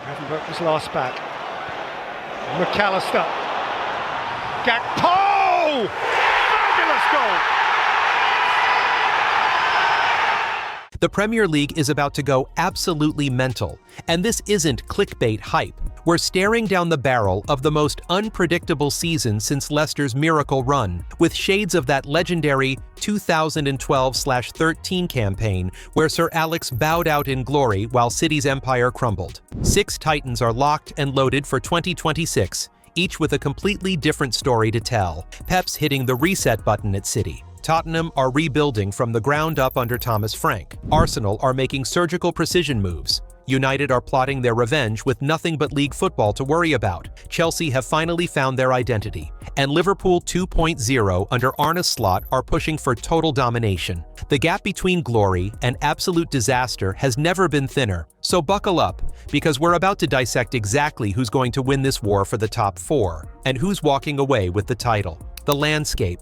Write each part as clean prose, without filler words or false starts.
Haven't was last back. McAllister. Gakpo! Fabulous goal! The Premier League is about to go absolutely mental, and this isn't clickbait hype. We're staring down the barrel of the most unpredictable season since Leicester's miracle run, with shades of that legendary 2012/13 campaign where Sir Alex bowed out in glory while City's empire crumbled. 6 Titans are locked and loaded for 2026, each with a completely different story to tell. Pep's hitting the reset button at City. Tottenham are rebuilding from the ground up under Thomas Frank. Arsenal are making surgical precision moves. United are plotting their revenge with nothing but league football to worry about. Chelsea have finally found their identity. And Liverpool 2.0 under Arne Slot are pushing for total domination. The gap between glory and absolute disaster has never been thinner. So buckle up, because we're about to dissect exactly who's going to win this war for the top 4, and who's walking away with the title. The landscape.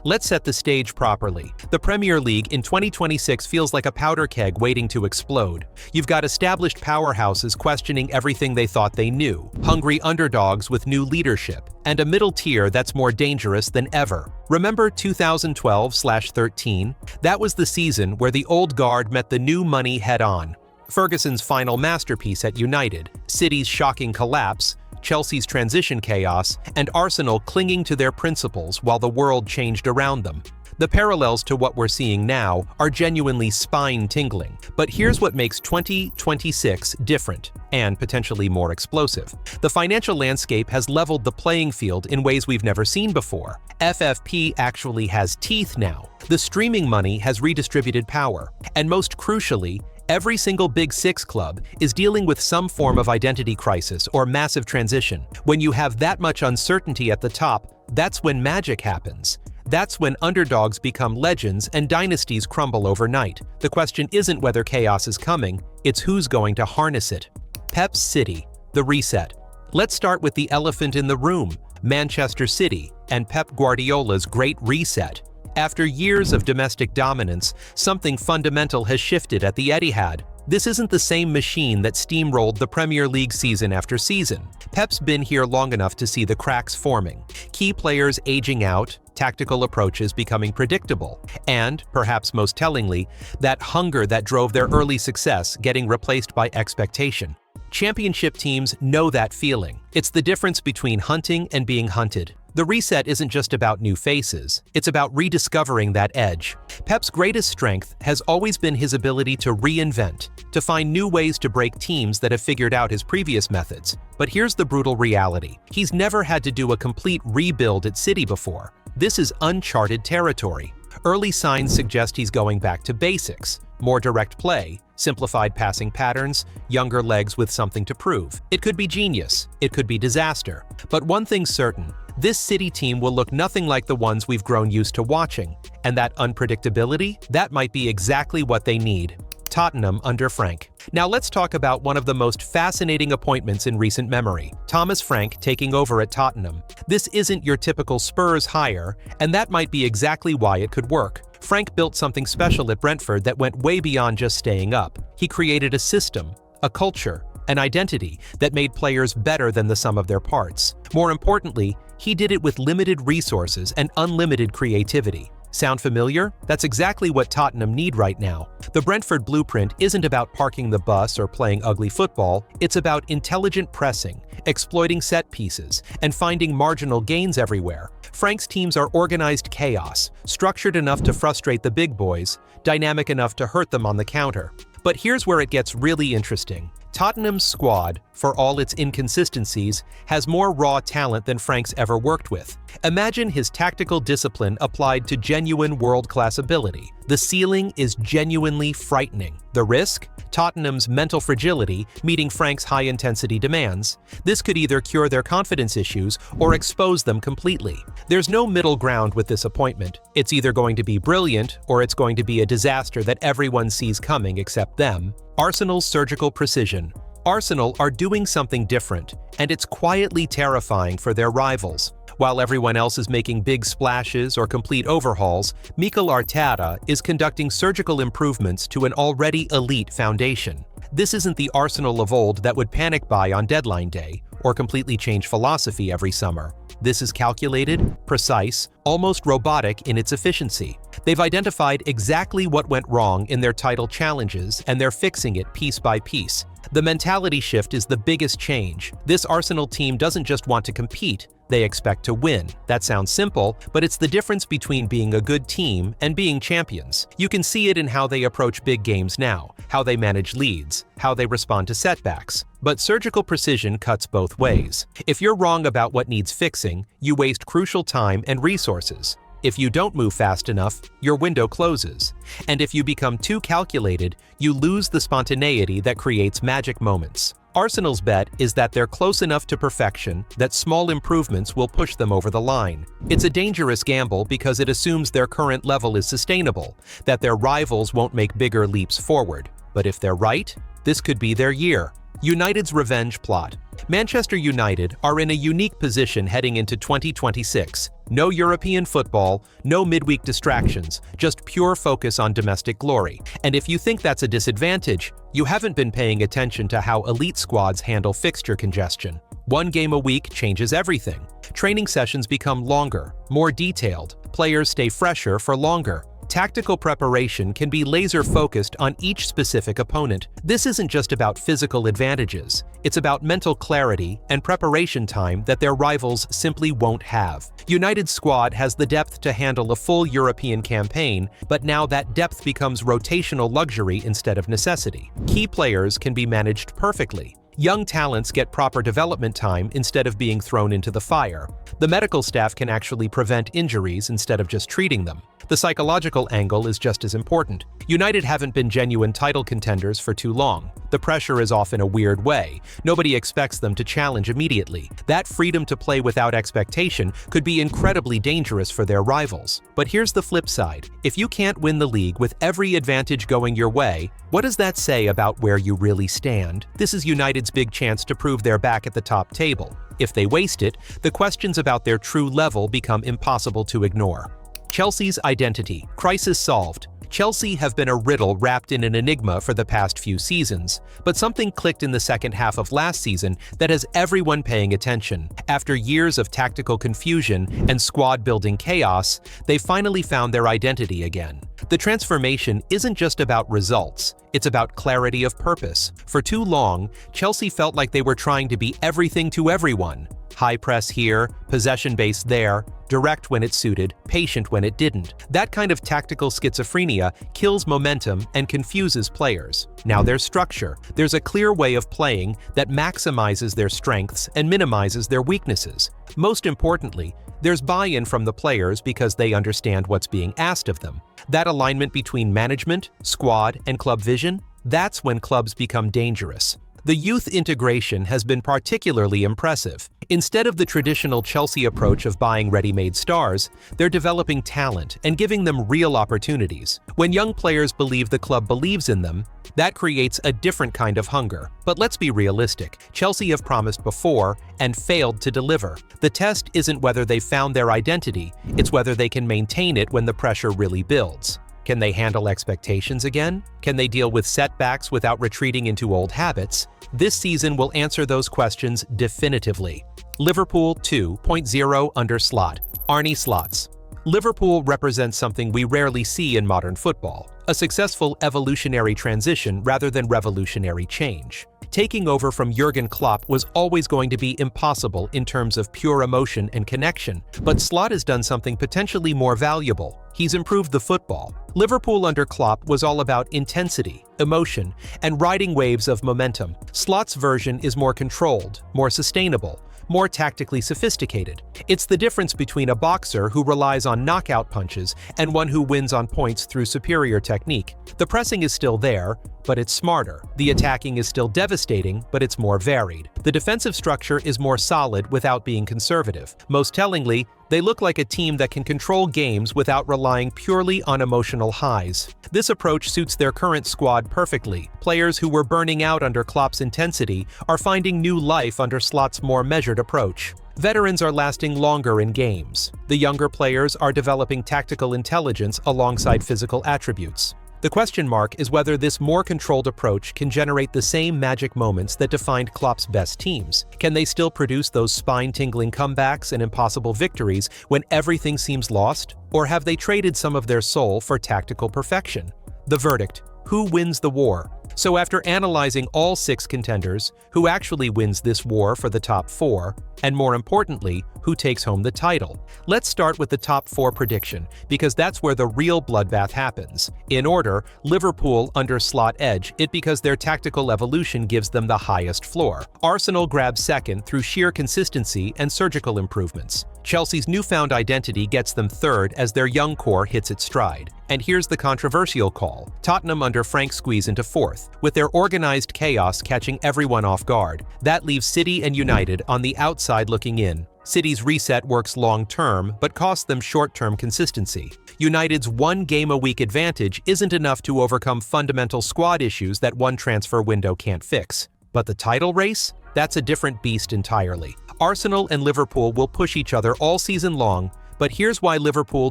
Let's set the stage properly. The Premier League in 2026 feels like a powder keg waiting to explode. You've got established powerhouses questioning everything they thought they knew, hungry underdogs with new leadership, and a middle tier that's more dangerous than ever. Remember 2012/13? That was the season where the old guard met the new money head-on. Ferguson's final masterpiece at United, City's shocking collapse, Chelsea's transition chaos, and Arsenal clinging to their principles while the world changed around them. The parallels to what we're seeing now are genuinely spine-tingling, but here's what makes 2026 different and potentially more explosive. The financial landscape has leveled the playing field in ways we've never seen before. FFP actually has teeth now. The streaming money has redistributed power, and most crucially, every single Big Six club is dealing with some form of identity crisis or massive transition. When you have that much uncertainty at the top, that's when magic happens. That's when underdogs become legends and dynasties crumble overnight. The question isn't whether chaos is coming, it's who's going to harness it. Pep's City, the reset. Let's start with the elephant in the room, Manchester City, and Pep Guardiola's great reset. After years of domestic dominance, something fundamental has shifted at the Etihad. This isn't the same machine that steamrolled the Premier League season after season. Pep's been here long enough to see the cracks forming, key players aging out, tactical approaches becoming predictable, and, perhaps most tellingly, that hunger that drove their early success getting replaced by expectation. Championship teams know that feeling. It's the difference between hunting and being hunted. The reset isn't just about new faces, it's about rediscovering that edge. Pep's greatest strength has always been his ability to reinvent, to find new ways to break teams that have figured out his previous methods. But here's the brutal reality. He's never had to do a complete rebuild at City before. This is uncharted territory. Early signs suggest he's going back to basics, more direct play, simplified passing patterns, younger legs with something to prove. It could be genius, it could be disaster. But one thing's certain, this City team will look nothing like the ones we've grown used to watching. And that unpredictability, that might be exactly what they need. Tottenham under Frank. Now let's talk about one of the most fascinating appointments in recent memory, Thomas Frank taking over at Tottenham. This isn't your typical Spurs hire, and that might be exactly why it could work. Frank built something special at Brentford that went way beyond just staying up. He created a system, a culture, an identity that made players better than the sum of their parts. More importantly, he did it with limited resources and unlimited creativity. Sound familiar? That's exactly what Tottenham need right now. The Brentford blueprint isn't about parking the bus or playing ugly football, it's about intelligent pressing, exploiting set pieces, and finding marginal gains everywhere. Frank's teams are organized chaos, structured enough to frustrate the big boys, dynamic enough to hurt them on the counter. But here's where it gets really interesting. Tottenham's squad, for all its inconsistencies, has more raw talent than Frank's ever worked with. Imagine his tactical discipline applied to genuine world-class ability. The ceiling is genuinely frightening. The risk? Tottenham's mental fragility meeting Frank's high-intensity demands. This could either cure their confidence issues or expose them completely. There's no middle ground with this appointment. It's either going to be brilliant or it's going to be a disaster that everyone sees coming except them. Arsenal's surgical precision. Arsenal are doing something different, and it's quietly terrifying for their rivals. While everyone else is making big splashes or complete overhauls, Mikel Arteta is conducting surgical improvements to an already elite foundation. This isn't the Arsenal of old that would panic buy on deadline day or completely change philosophy every summer. This is calculated, precise, almost robotic in its efficiency. They've identified exactly what went wrong in their title challenges, and they're fixing it piece by piece. The mentality shift is the biggest change. This Arsenal team doesn't just want to compete, they expect to win. That sounds simple, but it's the difference between being a good team and being champions. You can see it in how they approach big games now, how they manage leads, how they respond to setbacks. But surgical precision cuts both ways. If you're wrong about what needs fixing, you waste crucial time and resources. If you don't move fast enough, your window closes. And if you become too calculated, you lose the spontaneity that creates magic moments. Arsenal's bet is that they're close enough to perfection that small improvements will push them over the line. It's a dangerous gamble because it assumes their current level is sustainable, that their rivals won't make bigger leaps forward. But if they're right, this could be their year. United's revenge plot. Manchester United are in a unique position heading into 2026. No European football, no midweek distractions, just pure focus on domestic glory. And if you think that's a disadvantage, you haven't been paying attention to how elite squads handle fixture congestion. One game a week changes everything. Training sessions become longer, more detailed. Players stay fresher for longer. Tactical preparation can be laser-focused on each specific opponent. This isn't just about physical advantages. It's about mental clarity and preparation time that their rivals simply won't have. United's squad has the depth to handle a full European campaign, but now that depth becomes rotational luxury instead of necessity. Key players can be managed perfectly. Young talents get proper development time instead of being thrown into the fire. The medical staff can actually prevent injuries instead of just treating them. The psychological angle is just as important. United haven't been genuine title contenders for too long. The pressure is off in a weird way. Nobody expects them to challenge immediately. That freedom to play without expectation could be incredibly dangerous for their rivals. But here's the flip side. If you can't win the league with every advantage going your way, what does that say about where you really stand? This is United's big chance to prove they're back at the top table. If they waste it, the questions about their true level become impossible to ignore. Chelsea's identity. Crisis solved. Chelsea have been a riddle wrapped in an enigma for the past few seasons, but something clicked in the second half of last season that has everyone paying attention. After years of tactical confusion and squad-building chaos, they finally found their identity again. The transformation isn't just about results, it's about clarity of purpose. For too long, Chelsea felt like they were trying to be everything to everyone. High press here, possession base there, direct when it suited, patient when it didn't. That kind of tactical schizophrenia kills momentum and confuses players. Now there's structure. There's a clear way of playing that maximizes their strengths and minimizes their weaknesses. Most importantly, there's buy-in from the players because they understand what's being asked of them. That alignment between management, squad, and club vision, that's when clubs become dangerous. The youth integration has been particularly impressive. Instead of the traditional Chelsea approach of buying ready-made stars, they're developing talent and giving them real opportunities. When young players believe the club believes in them, that creates a different kind of hunger. But let's be realistic. Chelsea have promised before and failed to deliver. The test isn't whether they've found their identity, it's whether they can maintain it when the pressure really builds. Can they handle expectations again? Can they deal with setbacks without retreating into old habits? This season will answer those questions definitively. Liverpool 2.0 under Slot. Arne Slot. Liverpool represents something we rarely see in modern football, a successful evolutionary transition rather than revolutionary change. Taking over from Jurgen Klopp was always going to be impossible in terms of pure emotion and connection, but Slot has done something potentially more valuable. He's improved the football. Liverpool under Klopp was all about intensity, emotion, and riding waves of momentum. Slot's version is more controlled, more sustainable, more tactically sophisticated. It's the difference between a boxer who relies on knockout punches and one who wins on points through superior technique. The pressing is still there, but it's smarter. The attacking is still devastating, but it's more varied. The defensive structure is more solid without being conservative. Most tellingly, they look like a team that can control games without relying purely on emotional highs. This approach suits their current squad perfectly. Players who were burning out under Klopp's intensity are finding new life under Slot's more measured approach. Veterans are lasting longer in games. The younger players are developing tactical intelligence alongside physical attributes. The question mark is whether this more controlled approach can generate the same magic moments that defined Klopp's best teams. Can they still produce those spine-tingling comebacks and impossible victories when everything seems lost? Or have they traded some of their soul for tactical perfection? The verdict: who wins the war? So after analyzing all 6 contenders, who actually wins this war for the top 4? And more importantly, who takes home the title? Let's start with the top 4 prediction, because that's where the real bloodbath happens. In order, Liverpool under Slot edge it because their tactical evolution gives them the highest floor. Arsenal grabs second through sheer consistency and surgical improvements. Chelsea's newfound identity gets them third as their young core hits its stride. And here's the controversial call: Tottenham under Frank squeeze into 4th, with their organized chaos catching everyone off guard. That leaves City and United on the outside looking in. City's reset works long-term, but costs them short-term consistency. United's one-game-a-week advantage isn't enough to overcome fundamental squad issues that one transfer window can't fix. But the title race? That's a different beast entirely. Arsenal and Liverpool will push each other all season long, but here's why Liverpool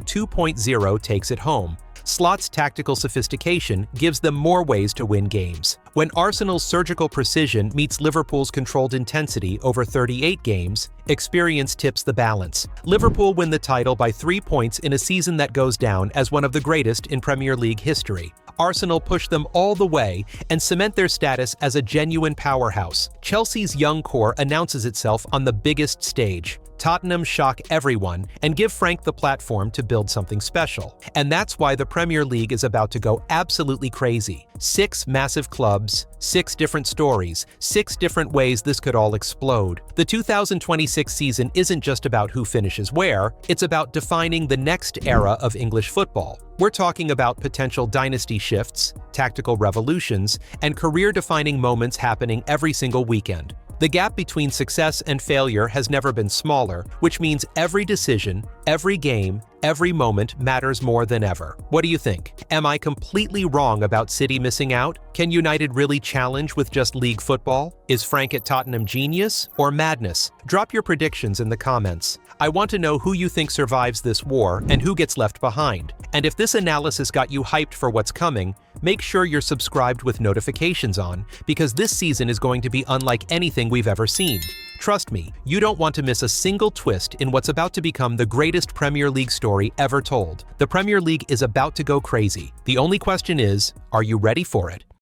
2.0 takes it home. Slot's tactical sophistication gives them more ways to win games. When Arsenal's surgical precision meets Liverpool's controlled intensity over 38 games, experience tips the balance. Liverpool win the title by 3 points in a season that goes down as one of the greatest in Premier League history. Arsenal push them all the way and cement their status as a genuine powerhouse. Chelsea's young core announces itself on the biggest stage. Tottenham shock everyone and give Frank the platform to build something special. And that's why the Premier League is about to go absolutely crazy. 6 massive clubs, 6 different stories, 6 different ways this could all explode. The 2026 season isn't just about who finishes where, it's about defining the next era of English football. We're talking about potential dynasty shifts, tactical revolutions, and career-defining moments happening every single weekend. The gap between success and failure has never been smaller, which means every decision, every game, every moment matters more than ever. What do you think? Am I completely wrong about City missing out? Can United really challenge with just league football? Is Frank at Tottenham genius or madness? Drop your predictions in the comments. I want to know who you think survives this war and who gets left behind. And if this analysis got you hyped for what's coming, make sure you're subscribed with notifications on, because this season is going to be unlike anything we've ever seen. Trust me, you don't want to miss a single twist in what's about to become the greatest Premier League story ever told. The Premier League is about to go crazy. The only question is, are you ready for it?